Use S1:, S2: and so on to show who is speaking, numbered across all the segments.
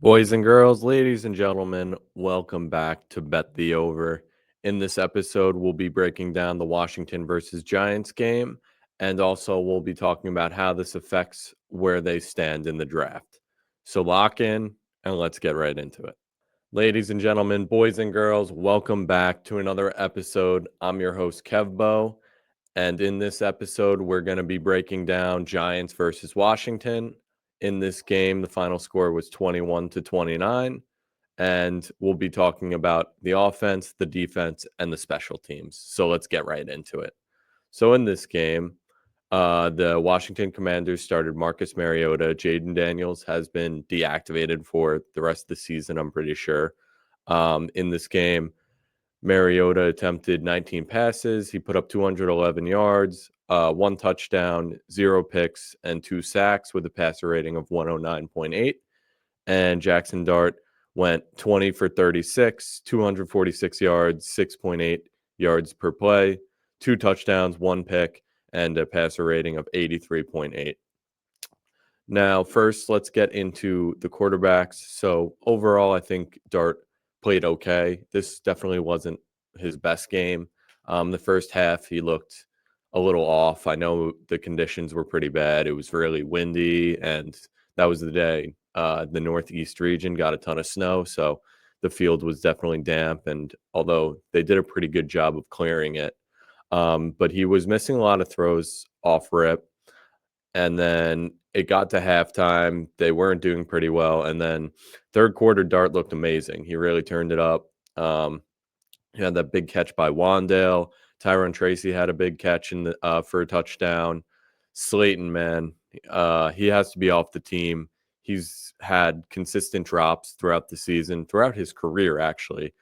S1: Boys and girls, ladies and gentlemen, welcome back to Bet the Over. In this episode, we'll be breaking down the Washington versus Giants game, and also we'll be talking about how this affects where they stand in the draft. So lock in and let's get right into it. Ladies and gentlemen, boys and girls, welcome back to another episode. I'm your host, Kevbo. And in this episode, we're going to be breaking down Giants versus Washington. In this game, the final score was 21-29. And we'll be talking about the offense, the defense, and the special teams. So let's get right into it. So in this game, the Washington Commanders started Marcus Mariota. Jaden Daniels has been deactivated for the rest of the season, I'm pretty sure. In this game, Mariota attempted 19 passes. He put up 211 yards, one touchdown, 0 picks, and 2 sacks with a passer rating of 109.8. And Jackson Dart went 20 for 36, 246 yards, 6.8 yards per play, 2 touchdowns, 1 pick, and a passer rating of 83.8. Now, first, let's get into the quarterbacks. So, overall, I think Dart played okay. This definitely wasn't his best game. The first half, he looked a little off. I know the conditions were pretty bad. It was really windy, and that was the day. The Northeast region got a ton of snow, so the field was definitely damp. And although they did a pretty good job of clearing it, but he was missing a lot of throws off rip. And then it got to halftime. They weren't doing pretty well. And then third quarter, Dart looked amazing. He really turned it up. He had that big catch by Wandale. Tyrone Tracy had a big catch for a touchdown. Slayton, man, he has to be off the team. He's had consistent drops throughout the season, throughout his career, actually.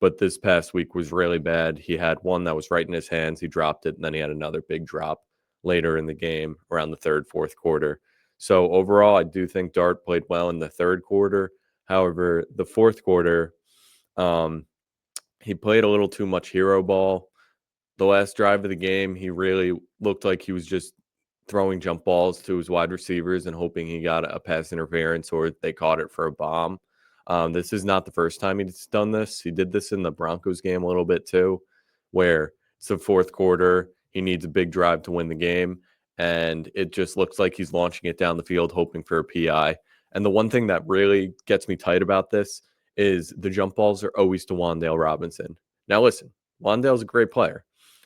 S1: But this past week was really bad. He had one that was right in his hands. He dropped it, and then he had another big drop later in the game around the third, fourth quarter. So overall, I do think Dart played well in the third quarter. However, the fourth quarter, um, he played a little too much hero ball. The last drive of the game, he really looked like he was just throwing jump balls to his wide receivers and hoping he got a pass interference or they caught it for a bomb. This is not the first time he's done this. He did this in the Broncos game a little bit too, where it's the fourth quarter. He needs a big drive to win the game, and it just looks like he's launching it down the field hoping for a PI. And the one thing that really gets me tight about this is the jump balls are always to Wandale Robinson. Now, listen, Wandale's a great player.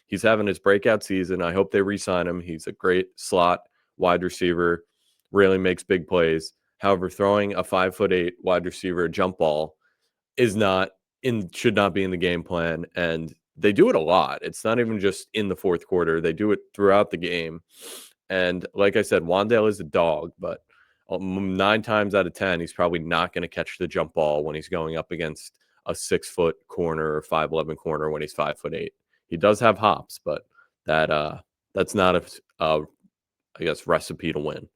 S1: He's having his breakout season. I hope they re-sign him. He's a great slot wide receiver, really makes big plays. However, throwing a 5'8" wide receiver jump ball should not be in the game plan. And they do it a lot. It's not even just in the fourth quarter. They do it throughout the game. And like I said, Wandale is a dog, but 9 times out of 10, he's probably not going to catch the jump ball when he's going up against a 6-foot corner or 5'11" corner when he's 5'8". He does have hops, but that's not I guess, recipe to win.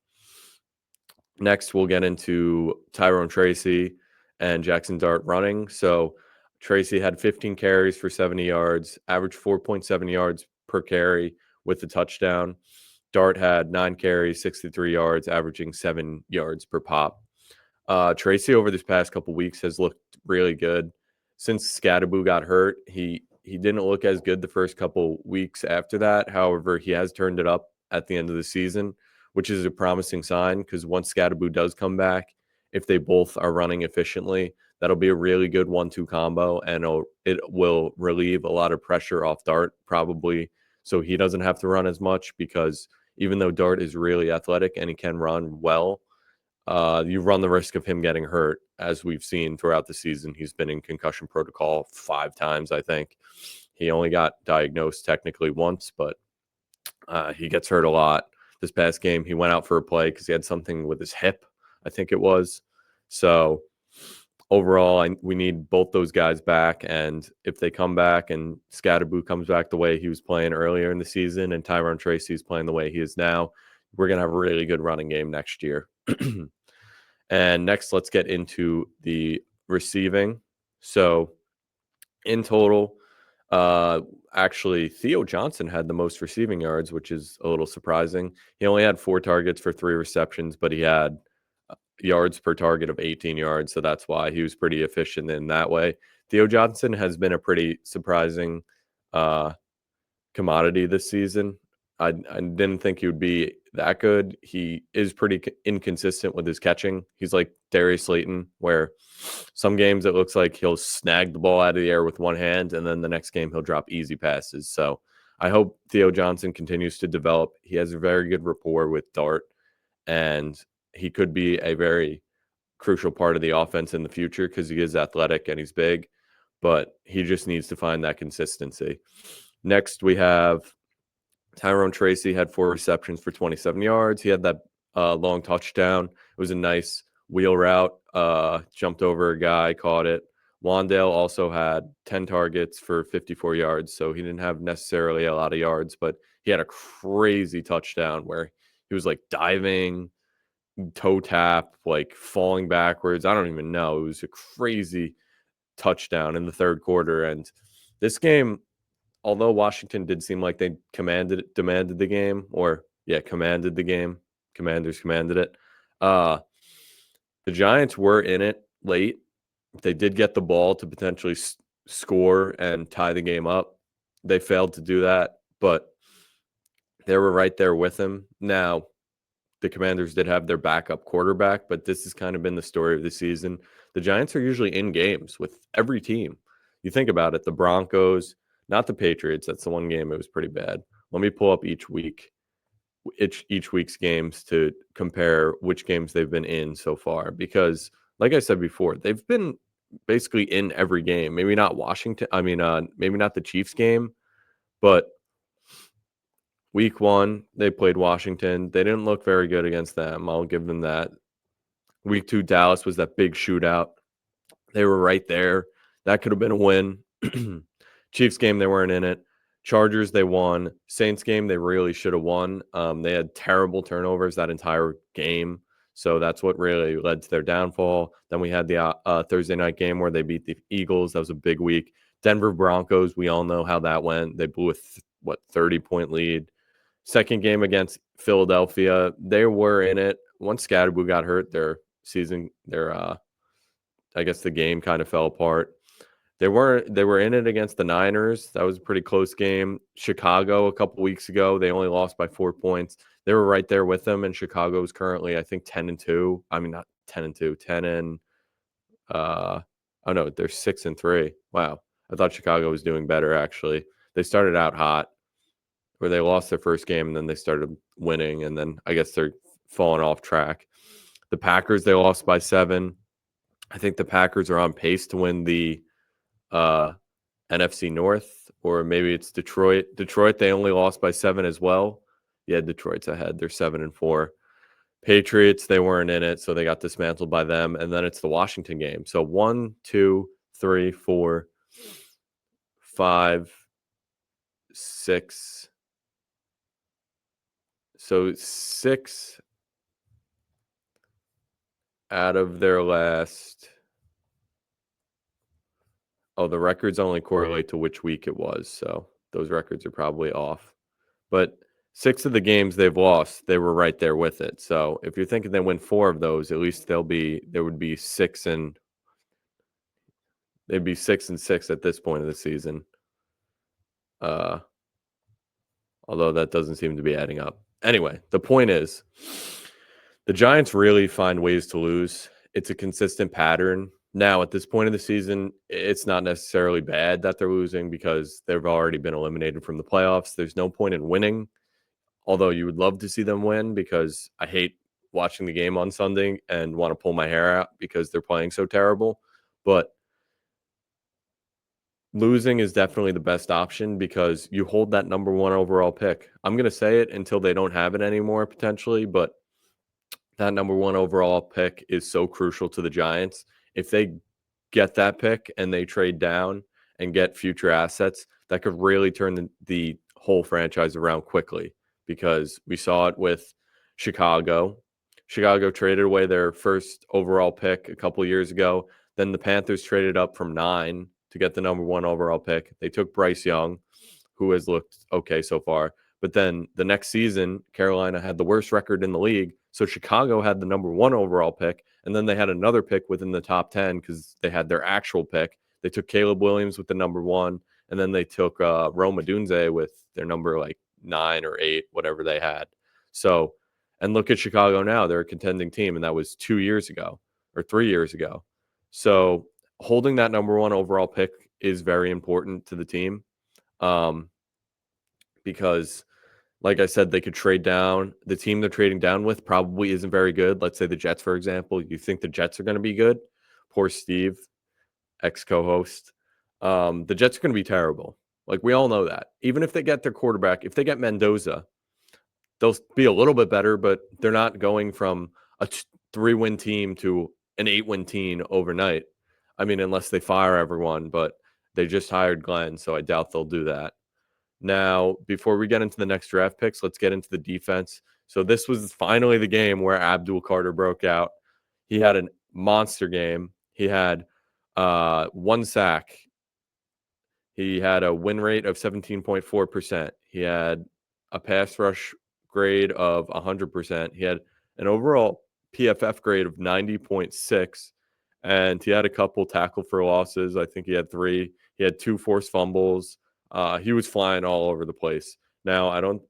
S1: Next, we'll get into Tyrone Tracy and Jackson Dart running. So Tracy had 15 carries for 70 yards, averaged 4.7 yards per carry with the touchdown. Dart had 9 carries, 63 yards, averaging 7 yards per pop. Tracy over this past couple weeks has looked really good. Since Scadaboo got hurt, he didn't look as good the first couple weeks after that. However, he has turned it up at the end of the season, which is a promising sign because once Scadaboo does come back, if they both are running efficiently, that'll be a really good 1-2 combo, and it will relieve a lot of pressure off Dart probably, so he doesn't have to run as much because even though Dart is really athletic and he can run well, you run the risk of him getting hurt, as we've seen throughout the season. He's been in concussion protocol 5 times, I think. He only got diagnosed technically once, but he gets hurt a lot. This past game, he went out for a play because he had something with his hip, I think it was. So overall, we need both those guys back. And if they come back and Scadaboo comes back the way he was playing earlier in the season and Tyrone Tracy is playing the way he is now, we're going to have a really good running game next year. And next, let's get into the receiving. So in total, actually, Theo Johnson had the most receiving yards, which is a little surprising. He only had 4 targets for 3 receptions, but he had yards per target of 18 yards, so that's why he was pretty efficient in that way. Theo Johnson has been a pretty surprising uh, commodity this season. I didn't think he would be that good. He is pretty inconsistent with his catching. He's like Darius Slayton, where some games it looks like he'll snag the ball out of the air with one hand, and then the next game he'll drop easy passes. So I hope Theo Johnson continues to develop. He has a very good rapport with Dart, and he could be a very crucial part of the offense in the future because he is athletic and he's big, but he just needs to find that consistency. Next, we have Tyrone Tracy had 4 receptions for 27 yards. He had that long touchdown. It was a nice wheel route, jumped over a guy, caught it. Wandale also had 10 targets for 54 yards, so he didn't have necessarily a lot of yards, but he had a crazy touchdown where he was like diving, toe tap, like falling backwards. I don't even know. It was a crazy touchdown in the third quarter. And this game, although Washington did seem like they demanded the game, or commanded the game. Commanders commanded it. The Giants were in it late. They did get the ball to potentially score and tie the game up. They failed to do that, but they were right there with him. Now, the Commanders did have their backup quarterback, but this has kind of been the story of the season. The Giants are usually in games with every team. You think about it, the Broncos, not the Patriots. That's the one game it was pretty bad. Let me pull up each week's games to compare which games they've been in so far. Because, like I said before, they've been basically in every game. Maybe not Washington. Maybe not the Chiefs game, but week 1, they played Washington. They didn't look very good against them. I'll give them that. Week 2, Dallas was that big shootout. They were right there. That could have been a win. Chiefs game, they weren't in it. Chargers, they won. Saints game, they really should have won. They had terrible turnovers that entire game. So that's what really led to their downfall. Then we had the Thursday night game where they beat the Eagles. That was a big week. Denver Broncos, we all know how that went. They blew a 30-point lead. Second game against Philadelphia, they were in it. Once Scatterboo got hurt, I guess the game kind of fell apart. They were in it against the Niners. That was a pretty close game. Chicago a couple weeks ago, they only lost by 4 points. They were right there with them, and Chicago is currently, I think, 10-2. I mean, not 10-2, 10 and oh no, they're 6-3. Wow, I thought Chicago was doing better actually. They started out hot, where they lost their first game and then they started winning, and then I guess they're falling off track. The Packers, they lost by 7. I think the Packers are on pace to win the NFC North, or maybe it's Detroit. Detroit, they only lost by 7 as well. Yeah, Detroit's ahead. They're 7-4. Patriots, they weren't in it, so they got dismantled by them. And then it's the Washington game. So 1, 2, 3, 4, 5, 6. So 6 out of their last. Oh, the records only correlate to which week it was, so those records are probably off. But 6 of the games they've lost, they were right there with it. So if you're thinking they win 4 of those, at least they'd be 6-6 at this point of the season. Although that doesn't seem to be adding up. Anyway, the point is, the Giants really find ways to lose. It's a consistent pattern. Now, at this point of the season, it's not necessarily bad that they're losing because they've already been eliminated from the playoffs. There's no point in winning, although you would love to see them win, because I hate watching the game on Sunday and want to pull my hair out because they're playing so terrible. But losing is definitely the best option because you hold that number 1 overall pick. I'm going to say it until they don't have it anymore, potentially, but that number 1 overall pick is so crucial to the Giants. If they get that pick and they trade down and get future assets, that could really turn the whole franchise around quickly, because we saw it with Chicago. Chicago traded away their first overall pick a couple years ago. Then the Panthers traded up from 9 to get the number 1 overall pick. They took Bryce Young, who has looked okay so far. But then the next season, Carolina had the worst record in the league. So Chicago had the number 1 overall pick. And then they had another pick within the top 10 because they had their actual pick. They took Caleb Williams with the number 1, and then they took Rome Odunze with their number like 9 or 8, whatever they had. So, and look at Chicago now. They're a contending team, and that was 2 years ago or 3 years ago. So holding that number 1 overall pick is very important to the team, because like I said, they could trade down. The team they're trading down with probably isn't very good. Let's say the Jets, for example. You think the Jets are going to be good? Poor Steve, ex-co-host. The Jets are going to be terrible. Like, we all know that. Even if they get their quarterback, if they get Mendoza, they'll be a little bit better, but they're not going from a 3-win team to an 8-win team overnight. I mean, unless they fire everyone, but they just hired Glenn, so I doubt they'll do that. Now, before we get into the next draft picks, let's get into the defense. So this was finally the game where Abdul Carter broke out. He had a monster game. He had 1 sack. He had a win rate of 17.4%. He had a pass rush grade of 100%. He had an overall PFF grade of 90.6, and he had a couple tackle for losses. I think he had 3. He had 2 forced fumbles. He was flying all over the place. Now, I don't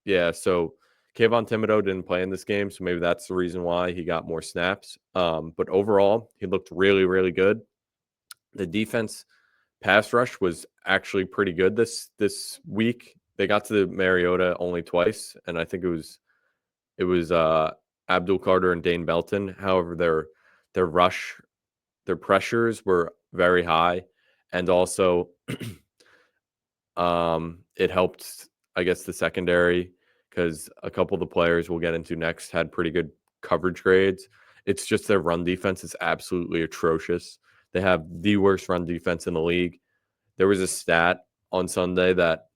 S1: yeah, so Kayvon Thibodeau didn't play in this game, so maybe that's the reason why he got more snaps. But overall, he looked really, really good. The defense pass rush was actually pretty good this week. They got to the Mariota only twice, and I think it was Abdul Carter and Dane Belton. However, their pressures were very high, and also it helped, I guess, the secondary, because a couple of the players we'll get into next had pretty good coverage grades. It's just their run defense is absolutely atrocious. They have the worst run defense in the league. There was a stat on Sunday that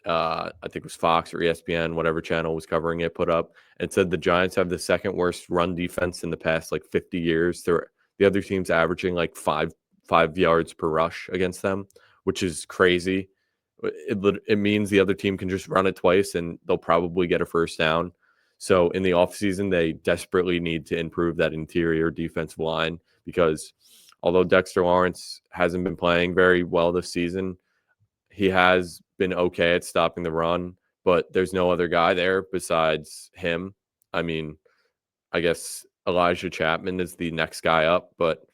S1: I think it was Fox or ESPN, whatever channel was covering it, put up. It said the Giants have the second worst run defense in the past like 50 years. The other team's averaging like five yards per rush against them, which is crazy. It means the other team can just run it twice and they'll probably get a first down. So in the offseason, they desperately need to improve that interior defensive line, because although Dexter Lawrence hasn't been playing very well this season, he has been okay at stopping the run, but there's no other guy there besides him. I mean, I guess Elijah Chapman is the next guy up, but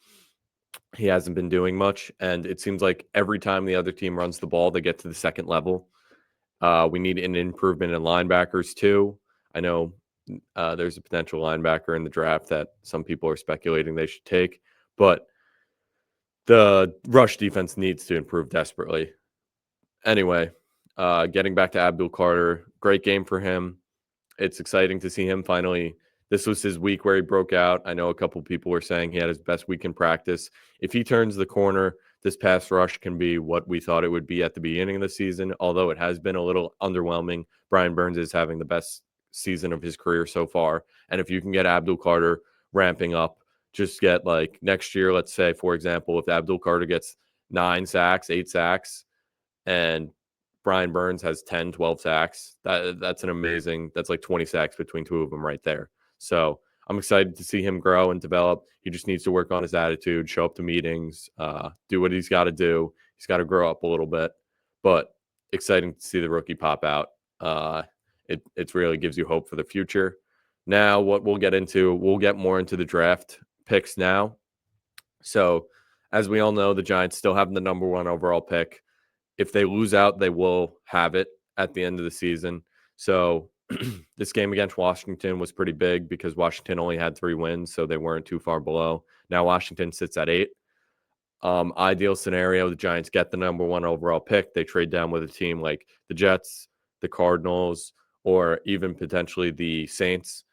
S1: he hasn't been doing much. And it seems like every time the other team runs the ball, they get to the second level. We need an improvement in linebackers too. I know there's a potential linebacker in the draft that some people are speculating they should take, but the rush defense needs to improve desperately. Anyway, getting back to Abdul Carter, great game for him. It's exciting to see him finally. This was his week where he broke out. I know a couple people were saying he had his best week in practice. If he turns the corner, this pass rush can be what we thought it would be at the beginning of the season, although it has been a little underwhelming. Brian Burns is having the best season of his career so far. And if you can get Abdul Carter ramping up, just get like next year, let's say, for example, if Abdul Carter gets 9 sacks, 8 sacks, and Brian Burns has 10, 12 sacks. That's like 20 sacks between two of them right there. So I'm excited to see him grow and develop. He just needs to work on his attitude, show up to meetings, do what he's got to do. He's got to grow up a little bit, but exciting to see the rookie pop out. It really gives you hope for the future. Now, what we'll get more into the draft picks now. So as we all know, the Giants still have the number 1 overall pick. If they lose out, they will have it at the end of the season. So this game against Washington was pretty big because Washington only had 3 wins, so they weren't too far below. Now Washington sits at 8. Ideal scenario, the Giants get the number 1 overall pick. They trade down with a team like the Jets, the Cardinals, or even potentially the Saints.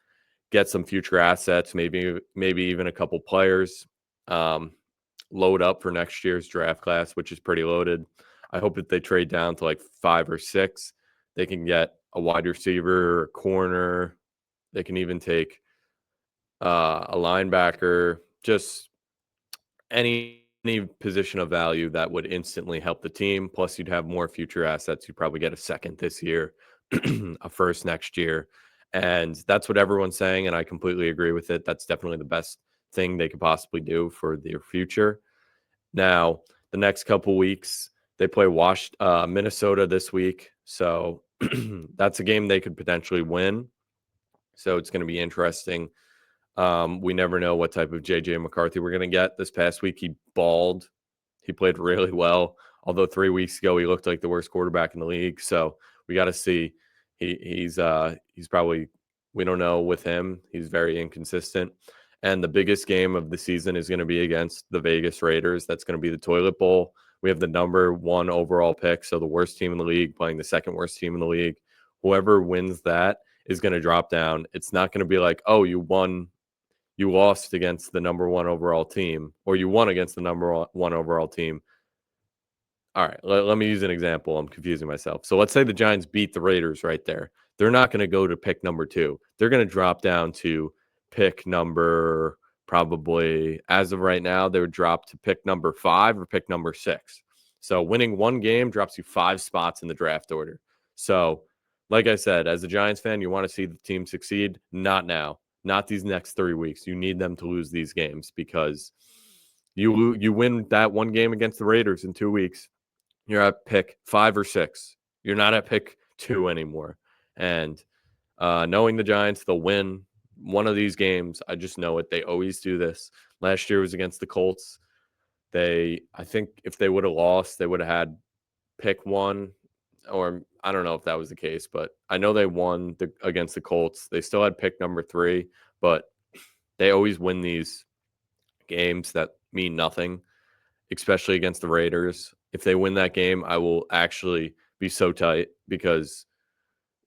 S1: Get some future assets, maybe even a couple players. Load up for next year's draft class, which is pretty loaded. I hope that they trade down to like 5 or 6. They can get a wide receiver, a corner. They can even take a linebacker, just any position of value that would instantly help the team. Plus, you'd have more future assets. You'd probably get a second this year, a first next year, And that's what everyone's saying, and I completely agree with it. That's definitely the best thing they could possibly do for their future. Now, the next couple weeks, they play Minnesota this week, so that's a game they could potentially win. So it's going to be interesting. We never know what type of JJ McCarthy we're going to get. This past week, he balled. He played really well. Although 3 weeks ago he looked like the worst quarterback in the league. So we got to see. He's probably, we don't know with him. He's very inconsistent. And the biggest game of the season is going to be against the Vegas Raiders. That's going to be the Toilet Bowl. We have the number 1 overall pick, so the worst team in the league playing the second worst team in the league. Whoever wins that is going to drop down. It's not going to be like, oh, you lost against the number 1 overall team, or you won against the number 1 overall team. All right, let me use an example. I'm confusing myself. So let's say the Giants beat the Raiders right there. They're not going to go to pick number 2. They're going to drop down to pick number, probably as of right now, they would drop to pick number 5 or pick number 6. So winning one game drops you 5 spots in the draft order. So, like I said, as a Giants fan, you want to see the team succeed. Not now, not these next 3 weeks. You need them to lose these games, because you win that one game against the Raiders in 2 weeks, you're at pick 5 or 6. You're not at pick 2 anymore. And knowing the Giants, they'll win one of these games. I just know it. They always do this. Last year was against the Colts. I think if they would have lost, they would have had pick 1, or I don't know if that was the case, but I know they won against the Colts. They still had pick number 3, but they always win these games that mean nothing, especially against the Raiders. If they win that game, I will actually be so tight, because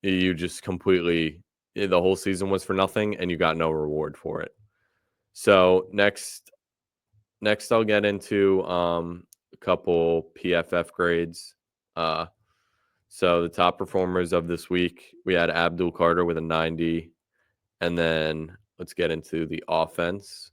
S1: you just completely, the whole season was for nothing and you got no reward for it. So next I'll get into a couple PFF grades. So the top performers of this week, we had Abdul Carter with a 90, and then let's get into the offense.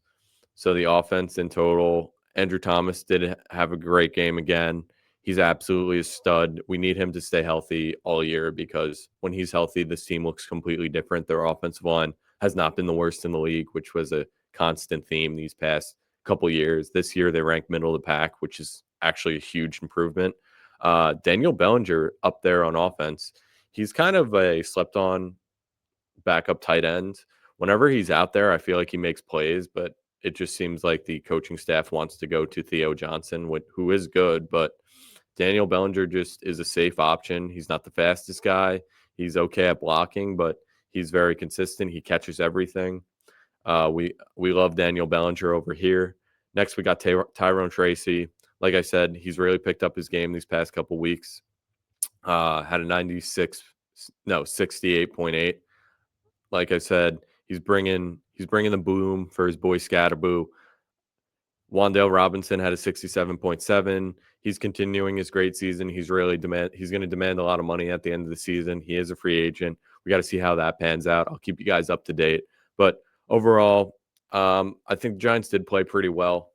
S1: So the offense in total, Andrew Thomas did have a great game again. He's absolutely a stud. We need him to stay healthy all year, because when he's healthy, this team looks completely different. Their offensive line has not been the worst in the league, which was a constant theme these past couple years. This year, they ranked middle of the pack, which is actually a huge improvement. Daniel Bellinger up there on offense. He's kind of a slept on backup tight end. Whenever he's out there, I feel like he makes plays, but it just seems like the coaching staff wants to go to Theo Johnson, who is good, but Daniel Bellinger just is a safe option. He's not the fastest guy. He's okay at blocking, but he's very consistent. He catches everything. We love Daniel Bellinger over here. Next, we got Tyrone Tracy. Like I said, he's really picked up his game these past couple weeks. Had a 68.8. Like I said, he's bringing the boom for his boy Scatterboo. Wan'Dale Robinson had a 67.7. He's continuing his great season. He's going to demand a lot of money at the end of the season. He is a free agent. We got to see how that pans out. I'll keep you guys up to date. But overall, I think the Giants did play pretty well.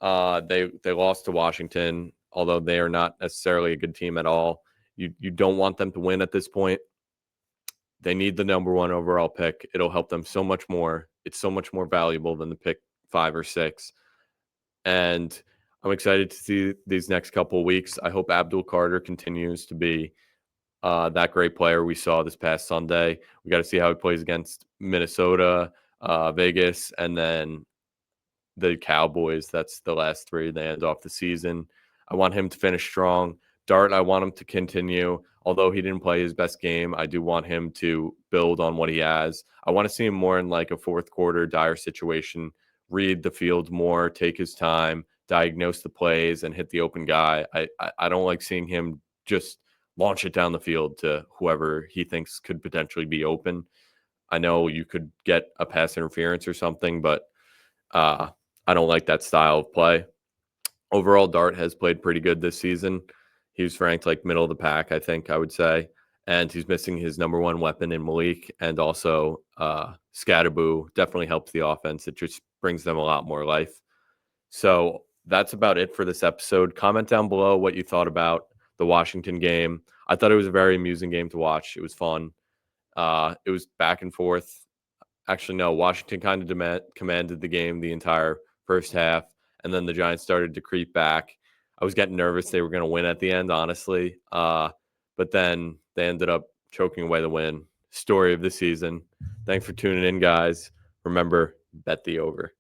S1: They lost to Washington, although they are not necessarily a good team at all. You don't want them to win at this point. They need the number 1 overall pick. It'll help them so much more. It's so much more valuable than the pick 5 or 6. And I'm excited to see these next couple of weeks. I hope Abdul Carter continues to be that great player we saw this past Sunday. We got to see how he plays against Minnesota, Vegas, and then the Cowboys. That's the last 3 they end off the season. I want him to finish strong. Dart, I want him to continue. Although he didn't play his best game, I do want him to build on what he has. I want to see him more in like a fourth quarter dire situation, read the field more, take his time, diagnose the plays, and hit the open guy. I don't like seeing him just launch it down the field to whoever he thinks could potentially be open. I know you could get a pass interference or something, but I don't like that style of play. Overall, Dart has played pretty good this season. He was ranked like middle of the pack, I think I would say. And he's missing his number 1 weapon in Malik, and also Scatterboo definitely helps the offense. It just brings them a lot more life. So that's about it for this episode. Comment down below what you thought about the Washington game. I thought it was a very amusing game to watch. It was fun. It was back and forth. Actually, no, Washington kind of commanded the game the entire first half, and then the Giants started to creep back. I was getting nervous they were going to win at the end, honestly. But then they ended up choking away the win. Story of the season. Thanks for tuning in, guys. Remember, bet the over.